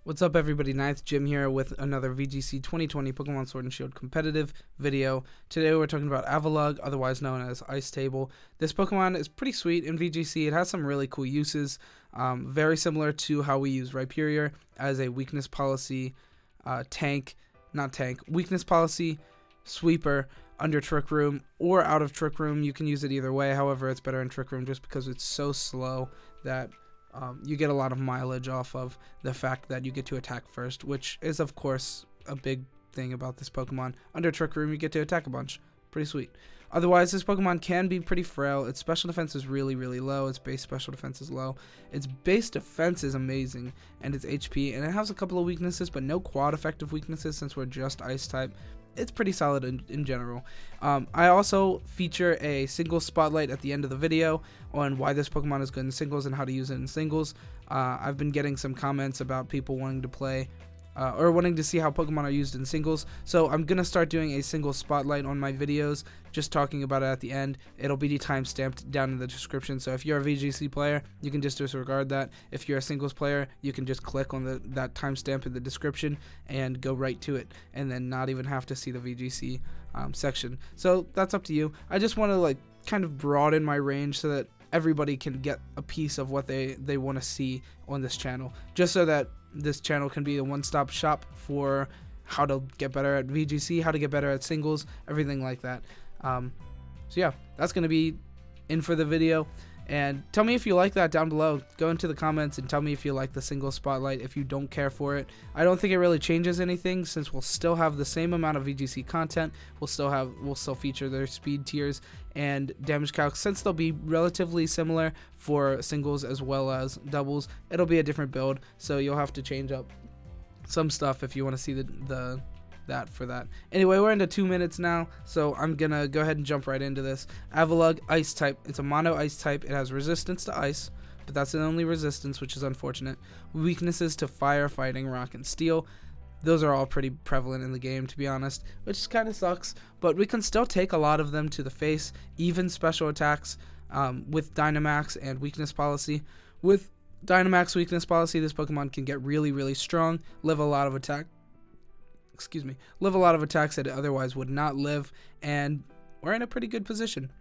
What's up everybody, Ninth Jim here with another VGC 2020 Pokemon Sword and Shield competitive video. Today we're talking about Avalugg, otherwise known as Ice Table. This Pokemon is pretty sweet in VGC. It has some really cool uses, very similar to how we use Rhyperior as a weakness policy weakness policy sweeper under Trick Room or out of Trick Room. You can use it either way, however it's better in Trick Room just because it's so slow that you get a lot of mileage off of the fact that you get to attack first, which is of course a big thing about this Pokemon. Under Trick Room you get to attack a bunch. Pretty sweet. Otherwise, this Pokemon can be pretty frail. Its special defense is really, really low. Its base special defense is low. Its base defense is amazing, and its HP, and it has a couple of weaknesses, but no quad effective weaknesses since we're just Ice type. It's pretty solid in general. I also feature a single spotlight at the end of the video on why this Pokemon is good in singles and how to use it in singles. I've been getting some comments about people wanting to play or wanting to see how Pokemon are used in singles, so I'm gonna start doing a single spotlight on my videos, just talking about it at the end. It'll be time-stamped down in the description, so if you're a VGC player, you can just disregard that. If you're a singles player, you can just click on that timestamp in the description and go right to it, and then not even have to see the VGC section. So that's up to you. I just want to kind of broaden my range so that everybody can get a piece of what they want to see on this channel, just so that this channel can be a one-stop shop for how to get better at VGC, how to get better at singles, everything like that. So yeah, that's going to be in for the video. And tell me if you like that down below. Go into the comments and tell me if you like the single spotlight, if you don't care for it. I don't think it really changes anything since we'll still have the same amount of VGC content. We'll still feature their speed tiers and damage calcs. Since they'll be relatively similar for singles as well as doubles, it'll be a different build, so you'll have to change up some stuff if you want to see that for that. Anyway, we're into 2 minutes now, so I'm gonna go ahead and jump right into this. Avalugg, Ice type. It's a mono Ice type. It has resistance to ice, but that's the only resistance, which is unfortunate. Weaknesses to fire, fighting, rock, and steel. Those are all pretty prevalent in the game, to be honest, which kind of sucks, but we can still take a lot of them to the face, even special attacks with Dynamax and weakness policy. With Dynamax weakness policy, this Pokemon can get really, really strong, live a lot of attacks that it otherwise would not live, and we're in a pretty good position.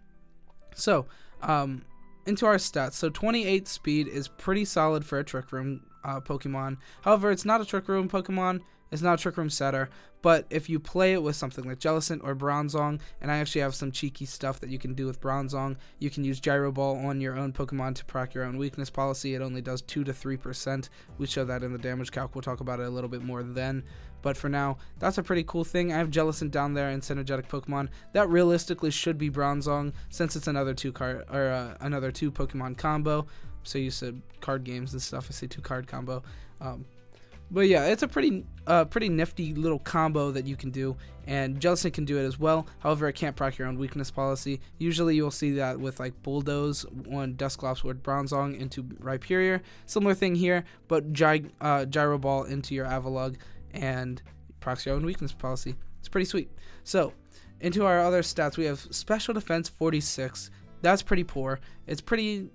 So, into our stats. So 28 speed is pretty solid for a Trick Room Pokemon. However, it's not a Trick Room Pokemon. It's not a Trick Room setter, but if you play it with something like Jellicent or Bronzong, and I actually have some cheeky stuff that you can do with Bronzong, you can use Gyro Ball on your own Pokemon to proc your own weakness policy. It only does 2 to 3%. We show that in the damage calc. We'll talk about it a little bit more then, but for now, that's a pretty cool thing. I have Jellicent down there in Synergetic Pokemon. That realistically should be Bronzong, since it's another two Pokemon combo. So you said card games and stuff. I say 2-card combo. But yeah, it's a pretty nifty little combo that you can do, and Jellicent can do it as well. However, it can't proc your own weakness policy. Usually you'll see that with like Bulldoze on Dusclops with Bronzong into Rhyperior. Similar thing here, but Gyro Ball into your Avalugg and procs your own weakness policy. It's pretty sweet. So, into our other stats, we have Special Defense 46. That's pretty poor. It's pretty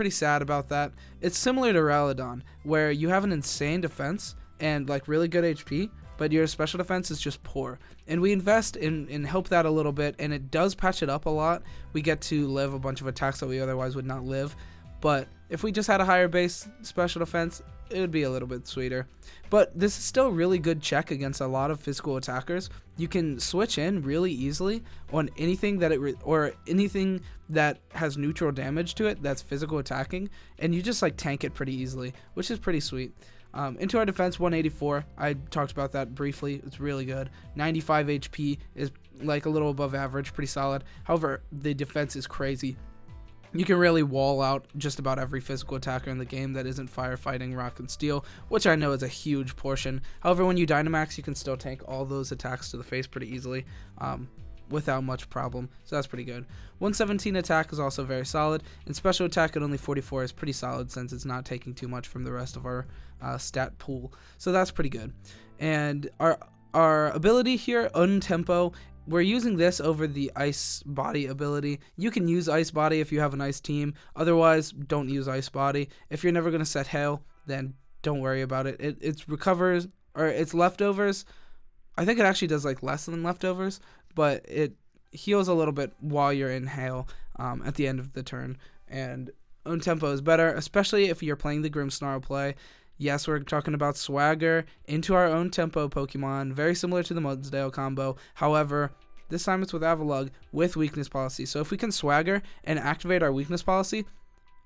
sad about that. It's similar to Ralladon, where you have an insane defense and like really good HP, but your special defense is just poor. And we invest in help that a little bit, and it does patch it up a lot. We get to live a bunch of attacks that we otherwise would not live. But if we just had a higher base special defense, it would be a little bit sweeter. But this is still really good check against a lot of physical attackers. You can switch in really easily on anything that anything that has neutral damage to it that's physical attacking, and you just like tank it pretty easily, which is pretty sweet. Into our defense, 184. I talked about that briefly. It's really good. 95 HP is like a little above average, pretty solid. However, the defense is crazy. You can really wall out just about every physical attacker in the game that isn't fire, fighting, rock, and steel, which I know is a huge portion. However, when you Dynamax, you can still tank all those attacks to the face pretty easily without much problem, so that's pretty good. 117 attack is also very solid, and special attack at only 44 is pretty solid since it's not taking too much from the rest of our stat pool, so that's pretty good. And our ability here, Untempo, we're using this over the Ice Body ability. You can use Ice Body if you have an Ice team. Otherwise, don't use Ice Body. If you're never going to set Hail, then don't worry about it. It's recovers, or it's leftovers. I think it actually does like less than leftovers, but it heals a little bit while you're in hail at the end of the turn. And own tempo is better, especially if you're playing the Grimmsnarl play. Yes, we're talking about swagger into our own tempo Pokemon, very similar to the Mudsdale combo. However, this time it's with Avalugg with weakness policy. So if we can swagger and activate our weakness policy,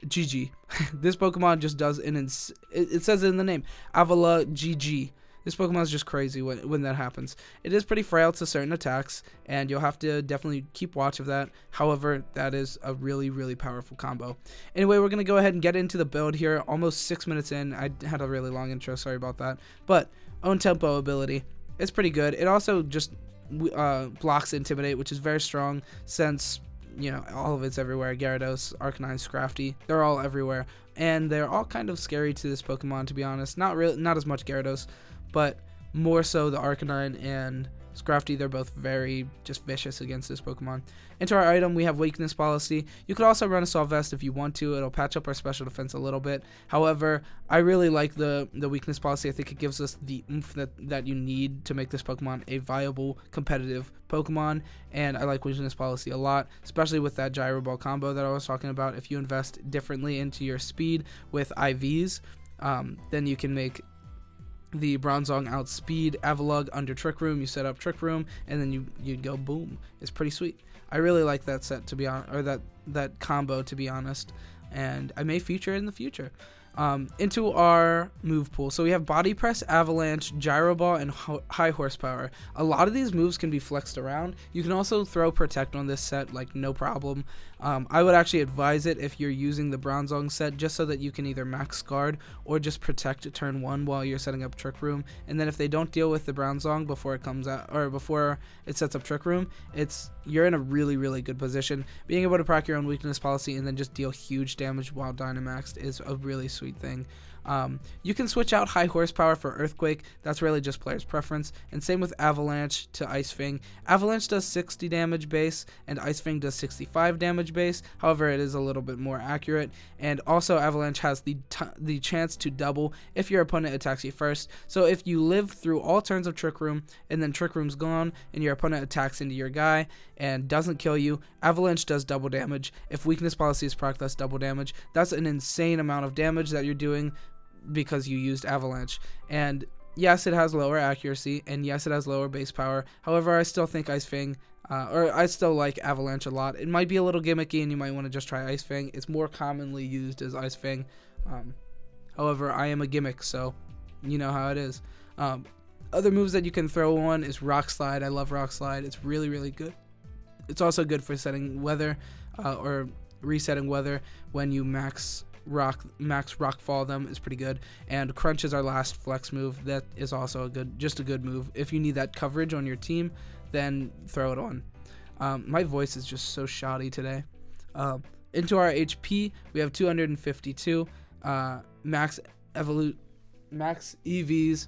GG. This Pokemon just does it says it in the name, Avalugg GG. This Pokemon is just crazy when that happens. It is pretty frail to certain attacks, and you'll have to definitely keep watch of that. However, that is a really, really powerful combo. Anyway, we're going to go ahead and get into the build here. Almost 6 minutes in. I had a really long intro. Sorry about that. But own tempo ability, it's pretty good. It also just blocks Intimidate, which is very strong since, you know, all of it's everywhere. Gyarados, Arcanine, Scrafty, they're all everywhere. And they're all kind of scary to this Pokemon, to be honest. Not as much Gyarados, but more so the Arcanine and Scrafty. They're both very just vicious against this Pokemon. Into our item, we have weakness policy. You could also run Assault Vest if you want to. It'll patch up our special defense a little bit. However, I really like the weakness policy. I think it gives us the oomph that you need to make this Pokemon a viable, competitive Pokemon. And I like weakness policy a lot, especially with that Gyro Ball combo that I was talking about. If you invest differently into your speed with IVs, then you can make the Bronzong outspeed Avalugg under Trick Room. You set up Trick Room, and then you go boom. It's pretty sweet. I really like that set, to be honest, or that combo, to be honest, and I may feature it in the future. Into our move pool. So we have Body Press, Avalanche, Gyro Ball, and High Horsepower. A lot of these moves can be flexed around. You can also throw Protect on this set, like no problem. I would actually advise it if you're using the Bronzong set, just so that you can either max Guard or just Protect turn 1 while you're setting up Trick Room. And then if they don't deal with the Bronzong before it comes out, or before it sets up Trick Room, you're in a really, really good position. Being able to proc your own weakness policy and then just deal huge damage while Dynamaxed is a really sweet thing. You can switch out High Horsepower for Earthquake. That's really just player's preference. And same with Avalanche to Ice Fang. Avalanche does 60 damage base and Ice Fang does 65 damage base. However, it is a little bit more accurate. And also Avalanche has the chance to double if your opponent attacks you first. So if you live through all turns of Trick Room and then Trick Room's gone and your opponent attacks into your guy and doesn't kill you, Avalanche does double damage. If weakness policy is proc, that's double damage. That's an insane amount of damage that you're doing because you used Avalanche. And yes, it has lower accuracy, and yes, it has lower base power. However, I still think Ice Fang, or I still like Avalanche a lot. It might be a little gimmicky, and you might want to just try Ice Fang. It's more commonly used as Ice Fang. However, I am a gimmick, so you know how it is. Other moves that you can throw on is Rock Slide. I love Rock Slide. It's really, really good. It's also good for setting weather, or resetting weather when you max rock fall them is pretty good. And Crunch is our last flex move. That is also just a good move. If you need that coverage on your team, then throw it on. My voice is just so shoddy today. Into our HP, we have 252 max EVs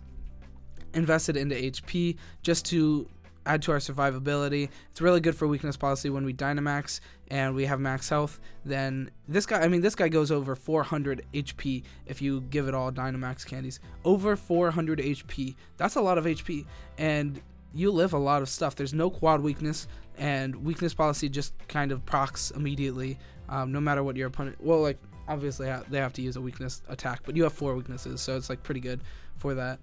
invested into HP just to add to our survivability. It's really good for weakness policy when we Dynamax and we have max health. Then this guy goes over 400 HP if you give it all Dynamax candies. Over 400 HP. That's a lot of HP, and you live a lot of stuff. There's no quad weakness, and weakness policy just kind of procs immediately, no matter what your opponent. Well, like obviously they have to use a weakness attack, but you have 4 weaknesses, so it's like pretty good for that.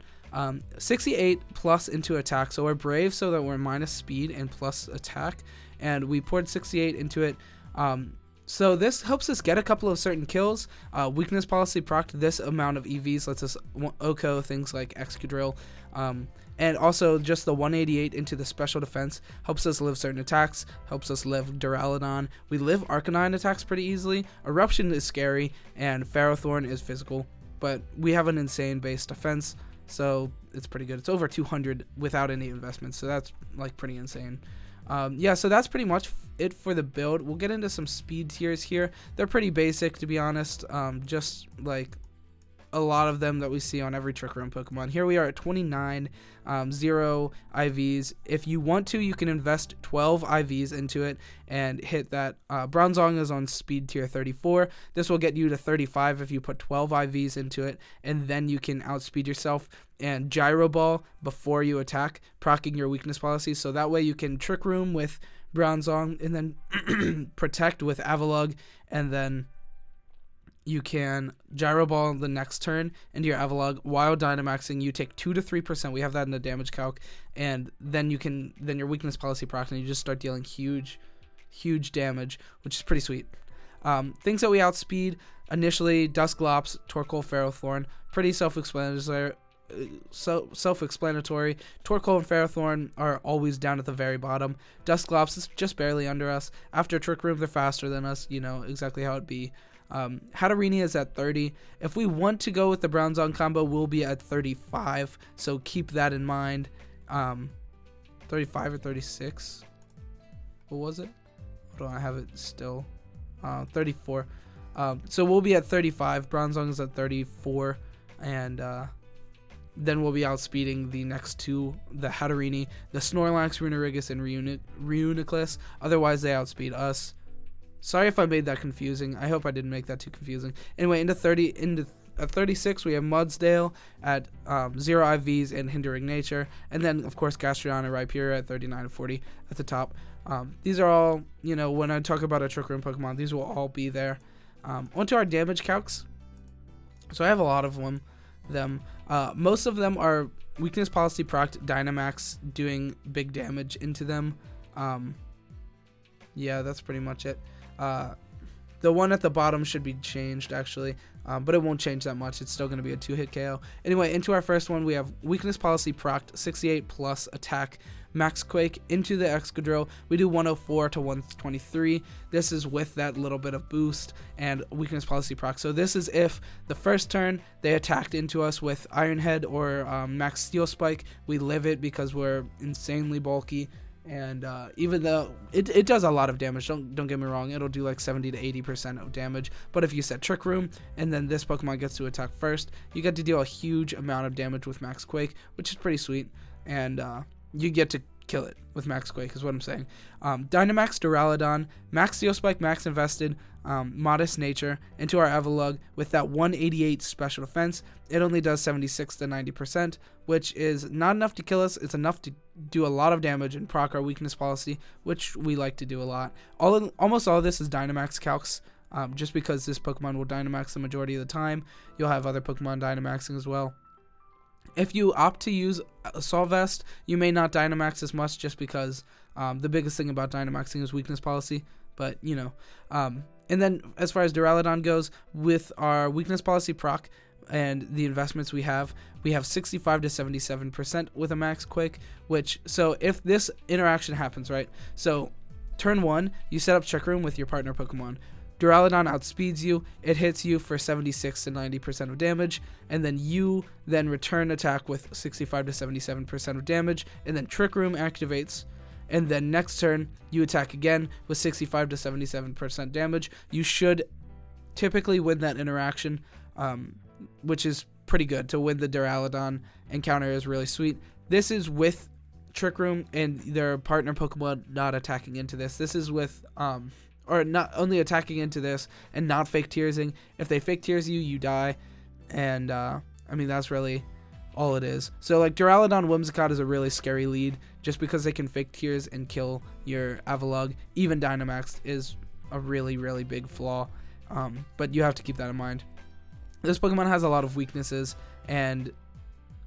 68 plus into attack, so we're brave so that we're minus speed and plus attack, and we poured 68 into it. So this helps us get a couple of certain kills. Weakness policy proc this amount of EVs lets us OHKO things like Excadrill, and also just the 188 into the special defense helps us live certain attacks, helps us live Duraludon. We live Arcanine attacks pretty easily. Eruption is scary, and Ferrothorn is physical, but we have an insane base defense, so it's pretty good. It's over 200 without any investments, so that's like pretty insane. Yeah, so that's pretty much it for the build. We'll get into some speed tiers here. They're pretty basic, to be honest. Just like a lot of them that we see on every Trick Room Pokemon. Here we are at 29, 0 IVs. If you want to, you can invest 12 IVs into it and hit that. Bronzong is on speed tier 34. This will get you to 35 if you put 12 IVs into it, and then you can outspeed yourself and Gyro Ball before you attack, proccing your weakness policy. So that way you can Trick Room with Bronzong and then protect with Avalugg, and then you can Gyro Ball the next turn into your Avalugg while Dynamaxing. You take 2 to 3%. We have that in the damage calc, and then your weakness policy proc, and you just start dealing huge damage, which is pretty sweet. Things that we outspeed initially: Dusclops, Torkoal, Ferrothorn. Pretty self-explanatory. Torkoal and Ferrothorn are always down at the very bottom. Dusclops is just barely under us. After Trick Room, they're faster than us. You know exactly how it'd be. Hatterene is at 30. If we want to go with the Bronzong combo, we'll be at 35. So keep that in mind. 35 or 36. What was it? Hold on, I have it still. 34. So we'll be at 35. Bronzong is at 34. And then we'll be outspeeding the next two, the Hatterene, the Snorlax, Runerigus, and Reuniclus. Otherwise, they outspeed us. Sorry if I made that confusing. I hope I didn't make that too confusing. Anyway, at 36, we have Mudsdale at 0 IVs and Hindering Nature. And then, of course, Gastrodon and Rhyperior at 39 and 40 at the top. These are all, you know, when I talk about a Trick Room Pokemon, these will all be there. Onto our damage calcs. So I have a lot of them. Most of them are weakness policy procced Dynamax doing big damage into them. Yeah, that's pretty much it. The one at the bottom should be changed, actually, but it won't change that much. It's still going to be a 2-hit KO. Anyway, into our first one, we have weakness policy procced 68 plus attack Max Quake into the Excadrill. We do 104 to 123. This is with that little bit of boost and weakness policy proc. So this is if the first turn they attacked into us with Iron Head or Max Steel Spike, we live it because we're insanely bulky. And even though it does a lot of damage, don't get me wrong, it'll do like 70 to 80% of damage. But if you set Trick Room and then this Pokemon gets to attack first, you get to deal a huge amount of damage with Max Quake, which is pretty sweet. And you get to kill it with Max Quake, is what I'm saying. Dynamax, Duraludon, Max Steel Spike, Max Invested, Modest Nature into our Avalugg with that 188 special defense. It only does 76 to 90%, which is not enough to kill us. It's enough to do a lot of damage and proc our weakness policy, which we like to do a lot. Almost all of this is Dynamax calcs, just because this Pokemon will Dynamax the majority of the time. You'll have other Pokemon Dynamaxing as well. If you opt to use Assault Vest, you may not Dynamax as much just because the biggest thing about Dynamaxing is weakness policy. But, you know. And then as far as Duraludon goes, with our weakness policy proc and the investments we have 65 to 77% with a Max Quake. So if this interaction happens, right? So turn 1, you set up Trick Room with your partner Pokemon. Duraludon outspeeds you, it hits you for 76 to 90% of damage, and then you then return attack with 65 to 77% of damage, and then Trick Room activates, and then next turn you attack again with 65 to 77% damage. You should typically win that interaction, which is pretty good. To win the Duraludon encounter is really sweet. This is with Trick Room and their partner Pokemon not attacking into this. This is with or not only attacking into this and not fake tearsing. If they fake tears you, you die. And I mean, that's really all it is. So like Duraludon Whimsicott is a really scary lead just because they can fake tears and kill your Avalugg. Even Dynamax is a really, really big flaw. But you have to keep that in mind. This Pokemon has a lot of weaknesses, and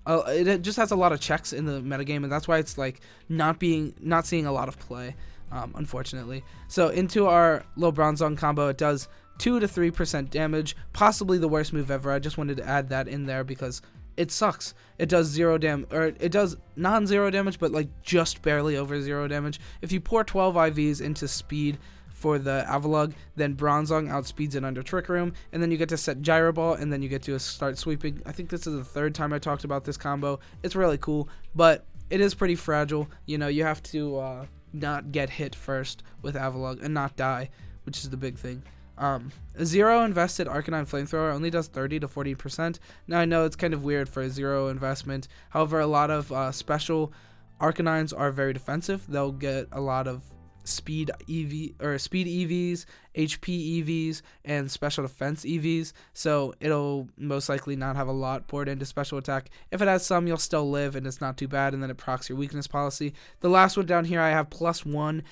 it just has a lot of checks in the metagame, and that's why it's like not seeing a lot of play. Unfortunately. So into our little Bronzong combo, it does 2 to 3% damage, possibly the worst move ever. I just wanted to add that in there because it sucks. It does 0 damage, or it does non-zero damage, but like just barely over 0 damage. If you pour 12 IVs into speed for the Avalugg, then Bronzong outspeeds it under Trick Room, and then you get to set Gyro Ball, and then you get to start sweeping. I think this is the third time I talked about this combo. It's really cool, but it is pretty fragile. You know, you have to not get hit first with Avalugg and not die, which is the big thing. A 0 invested Arcanine Flamethrower only does 30 to 40%. Now I know it's kind of weird for a 0 investment. However, a lot of special Arcanines are very defensive. They'll get a lot of speed EVs, HP EVs, and special defense EVs. So it'll most likely not have a lot poured into special attack. If it has some, you'll still live, and it's not too bad. And then it procs your weakness policy. The last one down here, I have +1.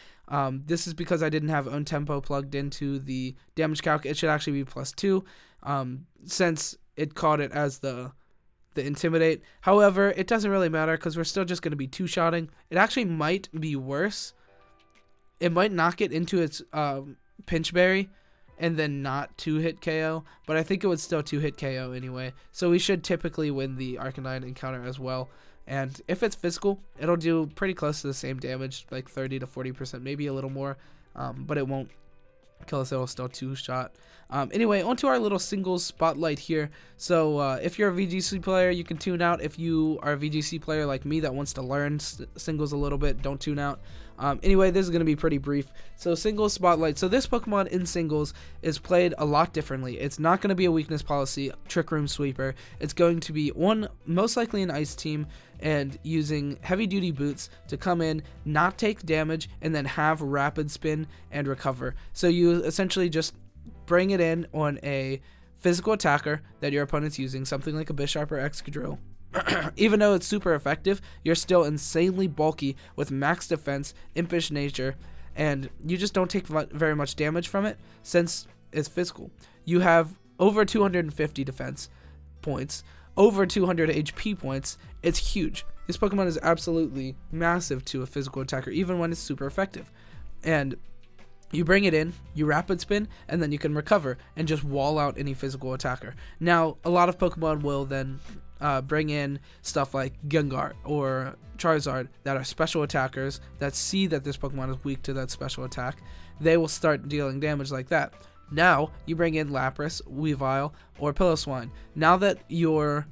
This is because I didn't have own tempo plugged into the damage calc. It should actually be +2, since it caught it as the intimidate. However, it doesn't really matter because we're still just going to be two-shotting. It actually might be worse. It might knock it into its pinch berry and then not 2-hit KO, but I think it would still 2-hit KO anyway. So we should typically win the Arcanine encounter as well. And if it's physical, it'll do pretty close to the same damage, like 30 to 40%, maybe a little more, but it won't kill us. It'll still two-shot. Anyway, onto our little singles spotlight here. So if you're a VGC player, you can tune out. If you are a VGC player like me that wants to learn singles a little bit, don't tune out. Anyway, this is going to be pretty brief. So singles spotlight. So this Pokemon in singles is played a lot differently. It's not going to be a weakness policy, Trick Room Sweeper. It's going to be most likely an ice team, and using heavy duty boots to come in, not take damage, and then have rapid spin and recover. So you essentially just bring it in on a physical attacker that your opponent's using, something like a Bisharp or Excadrill. Even though it's super effective, you're still insanely bulky with max defense, impish nature, and you just don't take very much damage from it since it's physical. You have over 250 defense points, over 200 HP points. It's huge. This Pokemon is absolutely massive to a physical attacker, even when it's super effective. And you bring it in, you rapid spin, and then you can recover and just wall out any physical attacker. Now, a lot of Pokemon will then bring in stuff like Gengar or Charizard that are special attackers that see that this Pokemon is weak to that special attack. They will start dealing damage like that. Now, you bring in Lapras, Weavile, or Piloswine. Now that your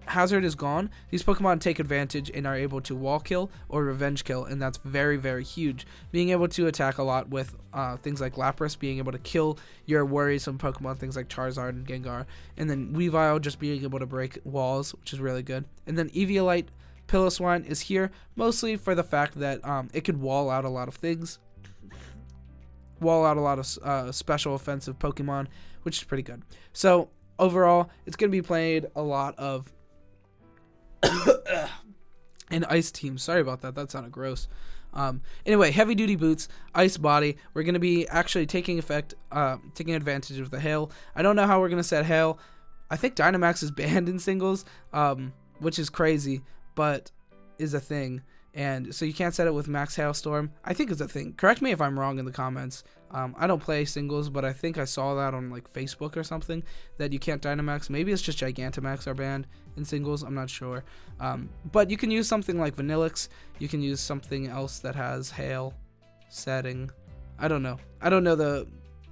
hazard is gone, these Pokemon take advantage and are able to wall kill or revenge kill, and that's very, very huge. Being able to attack a lot with things like Lapras, being able to kill your worrisome Pokemon, things like Charizard and Gengar, and then Weavile just being able to break walls, which is really good. And then Eviolite Piloswine is here mostly for the fact that it could wall out a lot of things, wall out a lot of special offensive Pokemon, which is pretty good. So overall, it's going to be played a lot of an ice team. Sorry about that. That sounded gross. Anyway, heavy duty boots, ice body. We're going to be actually taking advantage of the hail. I don't know how we're going to set hail. I think Dynamax is banned in singles, which is crazy, but is a thing. And so you can't set it with Max Hailstorm. I think it's a thing. Correct me if I'm wrong in the comments. I don't play singles, but I think I saw that on like Facebook or something, that you can't Dynamax. Maybe it's just Gigantamax are banned in singles. I'm not sure. But you can use something like Vanillix. You can use something else that has hail setting. I don't know. I don't know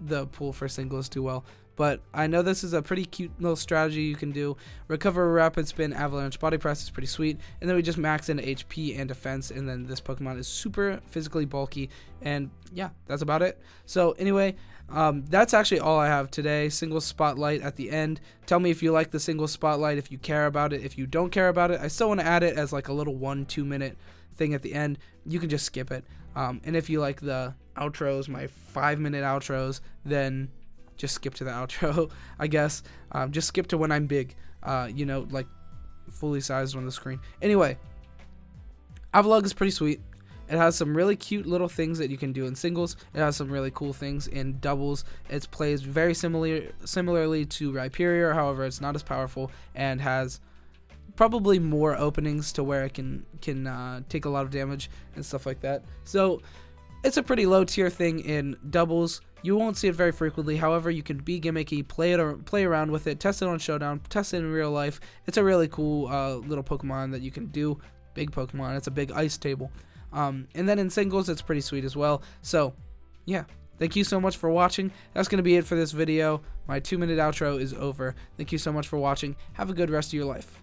the pool for singles too well. But I know this is a pretty cute little strategy you can do. Recover, Rapid Spin, Avalanche, Body Press is pretty sweet. And then we just max in HP and defense. And then this Pokemon is super physically bulky. And yeah, that's about it. So anyway, that's actually all I have today. Single spotlight at the end. Tell me if you like the single spotlight, if you care about it. If you don't care about it, I still want to add it as like a little 1-2 minute thing at the end. You can just skip it. And if you like the outros, my 5-minute outros, then just skip to the outro, I guess. Just skip to when I'm big, like fully sized on the screen. Anyway, Avalugg is pretty sweet. It has some really cute little things that you can do in singles. It has some really cool things in doubles. It plays very similarly to Rhyperior, however, it's not as powerful and has probably more openings to where it can take a lot of damage and stuff like that. So it's a pretty low tier thing in doubles. You won't see it very frequently. However, you can be gimmicky, play around with it, test it on Showdown, test it in real life. It's a really cool little Pokemon that you can do. Big Pokemon. It's a big ice table. And then in singles, it's pretty sweet as well. So, yeah. Thank you so much for watching. That's going to be it for this video. My 2-minute outro is over. Thank you so much for watching. Have a good rest of your life.